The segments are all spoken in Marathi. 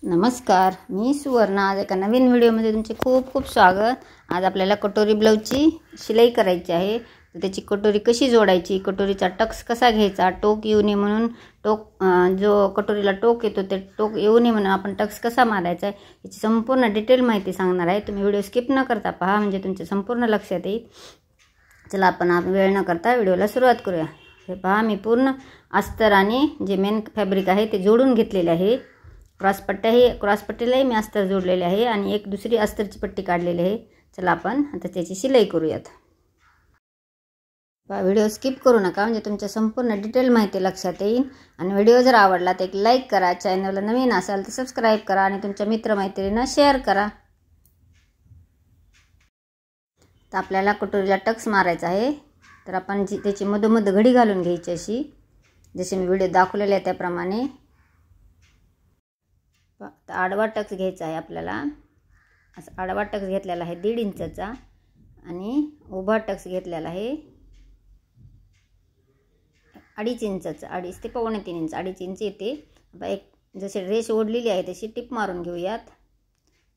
नमस्कार, मी सुवर्णा. आज एका नवीन व्हिडिओमध्ये तुमचे खूप खूप स्वागत. आज आपल्याला कटोरी ब्लाऊजची शिलाई करायची आहे. तर त्याची कटोरी कशी जोडायची, कटोरीचा टक्स कसा घ्यायचा, टोक येऊ नये म्हणून जो कटोरीला टोक येतो ते टोक येऊ नये म्हणून आपण टक्स कसा मारायचा आहे याची संपूर्ण डिटेल माहिती सांगणार आहे. तुम्ही व्हिडिओ स्किप न करता पहा, म्हणजे तुमच्या संपूर्ण लक्षात येईल. चला आपण वेळ न करता व्हिडिओला सुरुवात करूया. हे पहा, मी पूर्ण अस्तर आणि जे मेन फॅब्रिक आहे ते जोडून घेतलेले आहे. क्रॉसपट्टीलाही मी अस्तर जोडलेले आहे आणि एक दुसरी अस्तरची पट्टी काढलेली आहे. चला आपण आता त्याची शिलाई करूयात. व्हिडिओ स्किप करू नका, म्हणजे तुमच्या संपूर्ण डिटेल माहिती लक्षात येईल. आणि व्हिडिओ जर आवडला तर एक लाईक करा, चॅनलला नवीन असाल तर सबस्क्राईब करा आणि तुमच्या मित्रमैत्रिणींना शेअर करा. तर आपल्याला कटोरीला टक्स मारायचा आहे. तर आपण त्याची मधोमध घडी घालून घ्यायची अशी, जसे मी व्हिडिओ दाखवलेले आहे त्याप्रमाणे. आडवा टक्स घ्यायचा आहे आपल्याला. असा आडवा टक्स घेतलेला आहे 1.5 इंचाचा आणि उभा टक्स घेतलेला आहे 2.5 इंचाचा. 2.5 ते 2.25 इंच, 2.5 इंच येते. आता एक जशी रेष ओढलेली आहे तशी टिप मारून घेऊयात.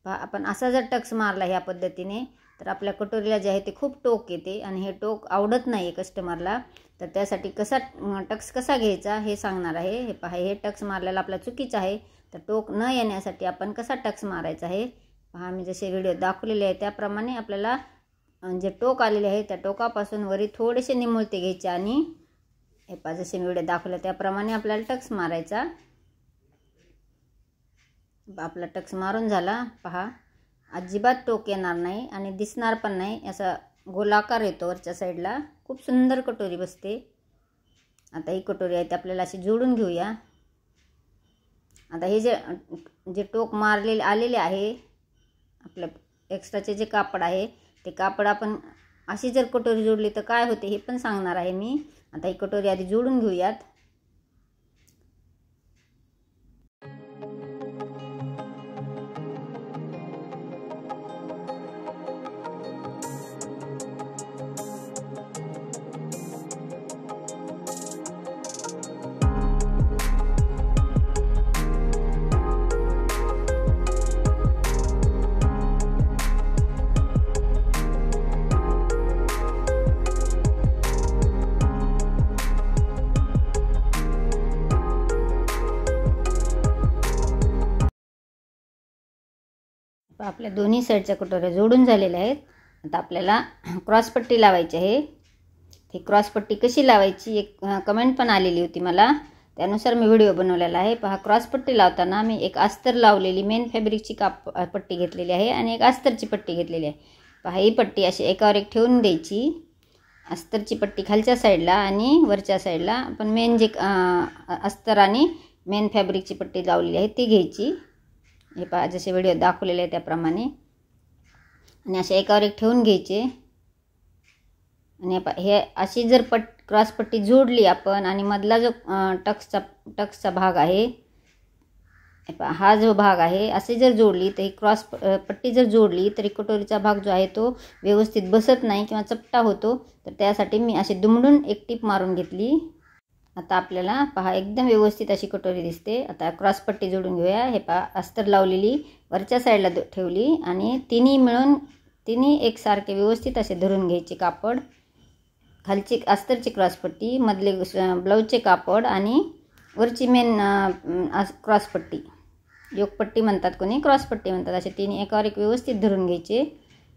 पहा, आपण असा जर टक्स मारला ह्या पद्धतीने तर आपल्या कटोरीला जे आहे ते खूप टोक येते आणि हे टोक आवडत नाही कस्टमरला. तर त्यासाठी टक्स कसा घ्यायचा हे सांगणार आहे. हे पहा, हे टक्स मारलेला आपला चुकीचं आहे. तर टोक न येण्यासाठी आपण कसा टक्स मारायचा आहे पहा. मी जसे व्हिडिओ दाखवलेले आहे त्याप्रमाणे आपल्याला जे टोक आलेले आहे त्या टोकापासून वरी थोडेसे निमुळते घ्यायचे आणि हे पहा, जसे मी व्हिडिओ दाखवले त्याप्रमाणे आपल्याला टक्स मारायचा. आपला टक्स मारून झाला. पहा, अजिबात टोक येणार नाही आणि दिसणार पण नाही, असा गोलाकार येतो वरच्या साईडला. खूप सुंदर कटोरी बसते. आता ही कटोरी आहे ती आपल्याला अशी जोडून घेऊया. आता हे जे टोक आलेले आहे, आपलं एक्स्ट्राचे जे कापड आहे ते कापड आपण अशी जर कटोरी जोडली तर काय होते हे पण सांगणार आहे मी. आता ही कटोरी आधी जोडून घेऊयात. आपल्या दोन्ही साईडच्या कटोऱ्या जोडून झालेल्या आहेत. आता आपल्याला क्रॉसपट्टी लावायची आहे. ही क्रॉसपट्टी कशी लावायची एक कमेंट पण आलेली होती मला, त्यानुसार मी व्हिडिओ बनवलेला आहे. पहा, क्रॉसपट्टी लावताना मी एक अस्तर लावलेली मेन फॅब्रिकची पट्टी घेतलेली आहे आणि एक अस्तरची पट्टी घेतलेली आहे. पहा, ही पट्टी अशी एकावर एक ठेवून द्यायची. अस्तरची पट्टी खालच्या साईडला आणि वरच्या साईडला आपण मेन जे अस्तर आणि मेन फॅब्रिकची पट्टी लावलेली आहे ती घ्यायची. हे पहा, जसे व्हिडिओ दाखवलेले आहे त्याप्रमाणे आणि अशा एकावर एक ठेवून घ्यायचे. आणि हे अशी जर क्रॉसपट्टी जोडली आपण आणि मधला जो टक्सचा भाग आहे, हा जो भाग आहे असे जर जोडली तर ही क्रॉसपट्टी जर जोडली तरी कटोरीचा भाग जो आहे तो व्यवस्थित बसत नाही किंवा चपटा होतो. तर त्यासाठी मी अशी दुमडून एक टिप मारून घेतली. आता आपल्याला पहा, एकदम व्यवस्थित अशी कटोरी दिसते. आता क्रॉसपट्टी जोडून घेऊया. हे पहा, अस्तर लावलेली वरच्या साईडला ठेवली आणि तिन्ही एकसारखे व्यवस्थित असे धरून घ्यायचे कापड. खालची अस्तरची क्रॉसपट्टी, मधले ब्लाऊजचे कापड आणि वरची मेन क्रॉसपट्टी, योगपट्टी म्हणतात कोणी, क्रॉसपट्टी म्हणतात. असे तिन्ही एकावर एक व्यवस्थित धरून घ्यायचे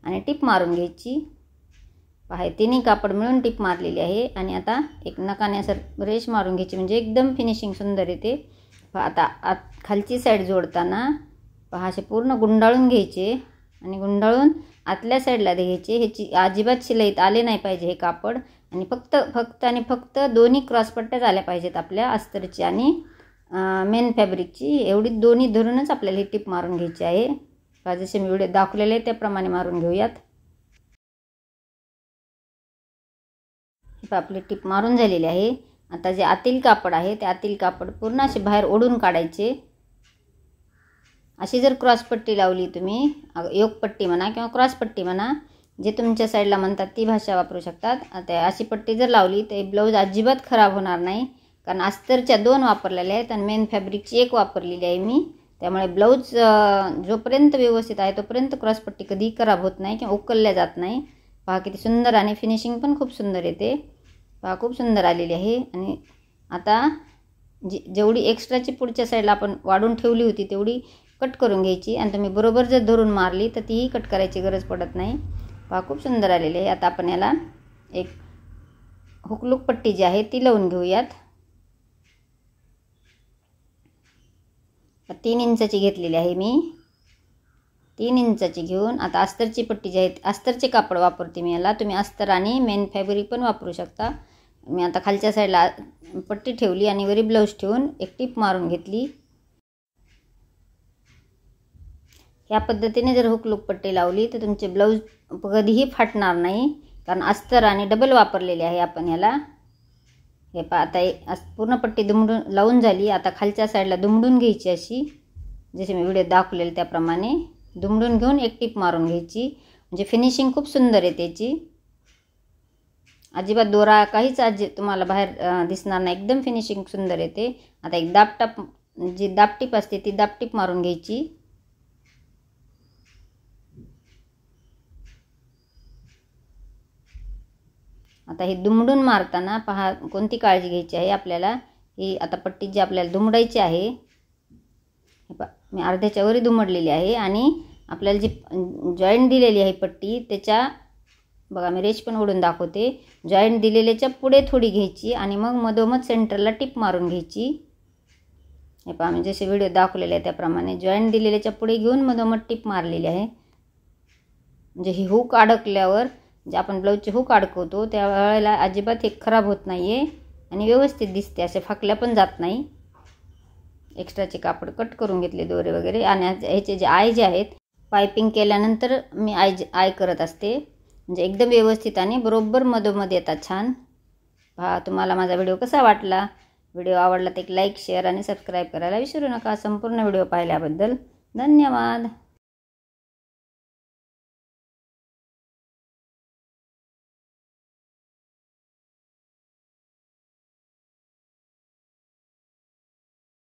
आणि टिप मारून घ्यायची. पहा, तिन्ही कापड मिळून टिप मारलेली आहे आणि आता एक नकाने असं रेष मारून घ्यायची, म्हणजे एकदम फिनिशिंग सुंदर येते. पहा, आता खालची साईड जोडताना पहा असे पूर्ण गुंडाळून घ्यायचे आणि गुंडाळून आतल्या साईडला द्यायचे. ह्याची अजिबात शिलाईत आले नाही पाहिजे हे कापड. आणि फक्त दोन्ही क्रॉसपट्ट्या झाल्या पाहिजेत आपल्या अस्तरची आणि मेन फॅब्रिकची. एवढी दोन्ही धरूनच आपल्याला ही टिप मारून घ्यायची आहे. पहा, जसे मी व्हिडिओ दाखवलेले आहे त्याप्रमाणे मारून घेऊयात. आपली टिप मारून झालेली आहे. आता जे आतील कापड आहे ते आतील कापड पूर्ण असे बाहेर ओढून काढायचे. अशी जर क्रॉसपट्टी लावली तुम्ही, योगपट्टी म्हणा किंवा क्रॉसपट्टी म्हणा, जे तुमच्या साईडला म्हणतात ती भाषा वापरू शकतात. आता अशी पट्टी जर लावली तर ब्लाऊज अजिबात खराब होणार नाही. कारण अस्तरच्या 2 वापरलेल्या आहेत आणि मेन फॅब्रिकची 1 वापरलेली आहे मी. त्यामुळे ब्लाऊज जोपर्यंत व्यवस्थित आहे तोपर्यंत क्रॉसपट्टी कधीही खराब होत नाही किंवा उकलल्या जात नाही. पहा किती सुंदर आणि फिनिशिंग पण खूप सुंदर येते. पहा खूप सुंदर आलेली आहे. आणि आता जेवढी एक्स्ट्राची पुढच्या साईडला आपण वाढून ठेवली होती तेवढी कट करून घ्यायची आणि तुम्ही बरोबर जर धरून मारली तर तीही कट करायची गरज पडत नाही. पहा खूप सुंदर आलेली आहे. आता आपण याला एक हुकलूक पट्टी जी आहे ती लावून घेऊयात. 3 इंचाची घेतलेली आहे मी. 3 इंचाची घेऊन आता अस्तरची पट्टी जी आहे अस्तरचे कापड वापरते मी याला. तुम्ही अस्तर आणि मेन फॅब्रिक पण वापरू शकता. मी आता खालच्या साईडला पट्टी ठेवली आणि वरी ब्लाऊज ठेवून एक टिप मारून घेतली. या पद्धतीने जर हुकलूक पट्टी लावली तर तुमचे ब्लाऊज कधीही फाटणार नाही, कारण अस्तर आणि डबल वापरलेले आहे आपण याला. हे पहा आता पूर्ण पट्टी दुमडून लावून झाली. आता खालच्या साईडला दुमडून घ्यायची अशी, जसे मी व्हिडिओ दाखवलेले त्याप्रमाणे दुमडून घेऊन एक टिप मारून घ्यायची. म्हणजे फिनिशिंग खूप सुंदर आहे त्याची. अजिबात दोरा काहीच तुम्हाला बाहेर दिसणार नाही. एकदम फिनिशिंग सुंदर येते. आता एक जी दाबटीप असते ती दाबटीप मारून घ्यायची. आता हे दुमडून मारताना पहा कोणती काळजी घ्यायची आहे आपल्याला. ही आता पट्टी जी आपल्याला दुमडायची आहे, मी अर्ध्याच्या वरी दुमडलेली आहे आणि आपल्याला जी जॉईंट दिलेली आहे पट्टी त्याच्या बघा मी रेष पण ओढून दाखवते. जॉईंट दिलेल्याच्या पुढे थोडी घ्यायची आणि मग मधोमध सेंटरला टिप मारून घ्यायची. हे पहा मी जसे व्हिडिओ दाखवलेले आहे त्याप्रमाणे जॉईंट दिलेल्याच्या पुढे घेऊन मधोमध टिप मारलेली आहे. म्हणजे ही हुक अडकल्यावर जे आपण ब्लाऊजचे हुक अडकवतो त्यावेळेला अजिबात हे खराब होत नाही आहे आणि व्यवस्थित दिसते. असे फाकल्या पण जात नाही. एक्स्ट्राचे कापड कट करून घेतले दोरे वगैरे. आणि ह्याचे जे आय जे आहेत पायपिंग केल्यानंतर मी आय करत असते, म्हणजे एकदम व्यवस्थित आणि बरोबर मधोमध येतात छान. पहा तुम्हाला माझा व्हिडिओ कसा वाटला. व्हिडिओ आवडला तर एक लाईक शेअर आणि सबस्क्राईब करायला विसरू नका. संपूर्ण व्हिडिओ पाहिल्याबद्दल धन्यवाद.